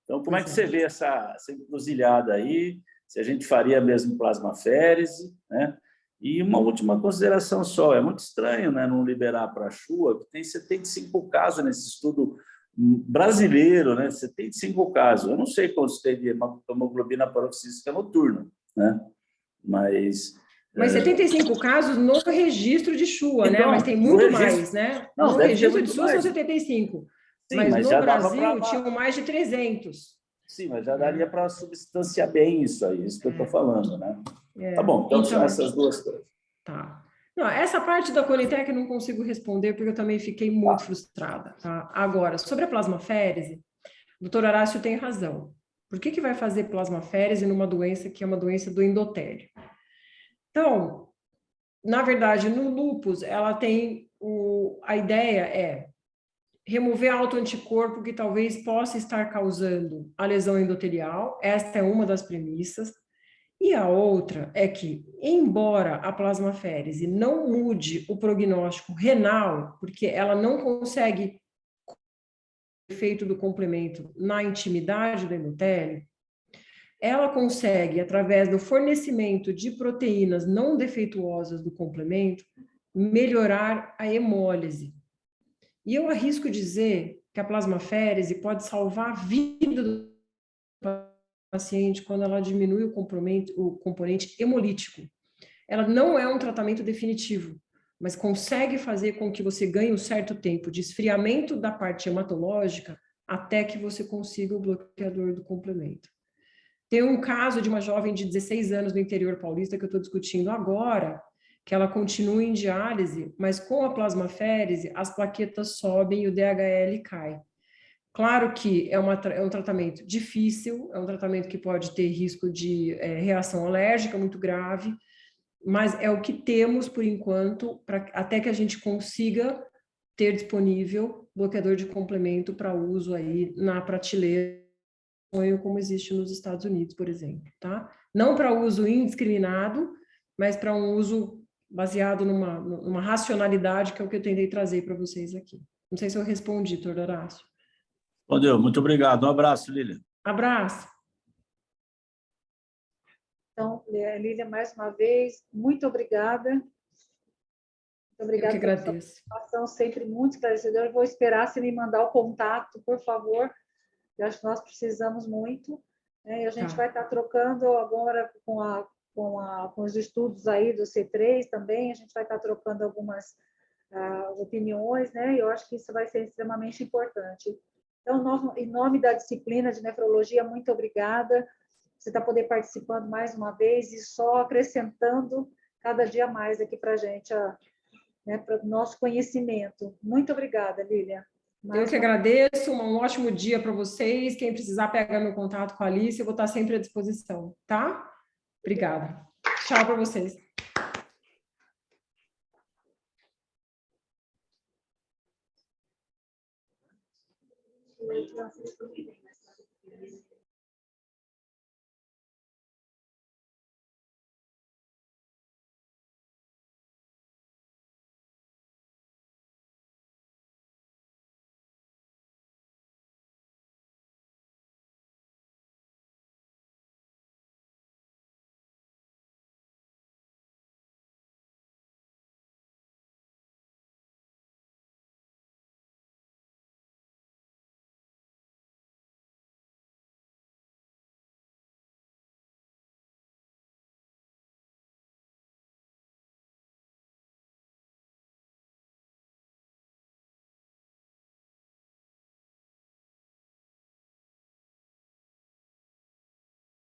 Então, como é que você vê essa encruzilhada aí? Se a gente faria mesmo plasmaférese, né? E uma última consideração só, é muito estranho, né, não liberar para a CHUA, que tem 75 casos nesse estudo brasileiro, né? 75 casos. Eu não sei quantos tem de hemoglobina paroxística noturna, né? Mas 75 casos no registro de CHUA, então, né? Mas tem muito mais, né? Não, no deve ter registro de muito CHUA mais. são 75. Sim, mas no já Brasil tinham mais de 300. Sim, mas já daria para substanciar bem isso aí, isso que eu estou falando, né? Tá bom, então são essas duas coisas. Tá. Não, essa parte da Conitec eu não consigo responder, porque eu também fiquei muito frustrada. Tá? Agora, sobre a plasmaférese, o doutor Horácio tem razão. Por que vai fazer plasmaférese numa doença que é uma doença do endotélio? Então, na verdade, no lúpus, ela tem a ideia é remover autoanticorpo que talvez possa estar causando a lesão endotelial. Esta é uma das premissas. E a outra é que, embora a plasmaférese não mude o prognóstico renal, porque ela não consegue o efeito do complemento na intimidade do endotélio, ela consegue, através do fornecimento de proteínas não defeituosas do complemento, melhorar a hemólise. E eu arrisco dizer que a plasmaférese pode salvar a vida do paciente quando ela diminui o componente hemolítico. Ela não é um tratamento definitivo, mas consegue fazer com que você ganhe um certo tempo de esfriamento da parte hematológica até que você consiga o bloqueador do complemento. Tem um caso de uma jovem de 16 anos do interior paulista que eu estou discutindo agora, que ela continua em diálise, mas com a plasmaférese as plaquetas sobem e o DHL cai. Claro que é um tratamento difícil, é um tratamento que pode ter risco de reação alérgica muito grave, mas é o que temos por enquanto, até que a gente consiga ter disponível bloqueador de complemento para uso aí na prateleira, como existe nos Estados Unidos, por exemplo, tá? Não para uso indiscriminado, mas para um uso baseado numa racionalidade, que é o que eu tentei trazer para vocês aqui. Não sei se eu respondi, doutor Horácio. Respondeu, muito obrigado. Um abraço, Lília. Abraço. Então, Lília, mais uma vez, muito obrigada. Muito obrigada pela sua participação, sempre muito esclarecedora. Eu vou esperar você me mandar o contato, por favor. Eu acho que nós precisamos muito. Né? E a gente vai estar trocando agora com os estudos aí do C3 também, a gente vai estar trocando algumas opiniões, né? E eu acho que isso vai ser extremamente importante. Então, em nome da disciplina de nefrologia, muito obrigada. Você está poder participando mais uma vez e só acrescentando cada dia mais aqui para a gente, né, para o nosso conhecimento. Muito obrigada, Lília. Eu que agradeço, um ótimo dia para vocês. Quem precisar pegar meu contato com a Alice, eu vou estar sempre à disposição, tá? Obrigada. Tchau para vocês.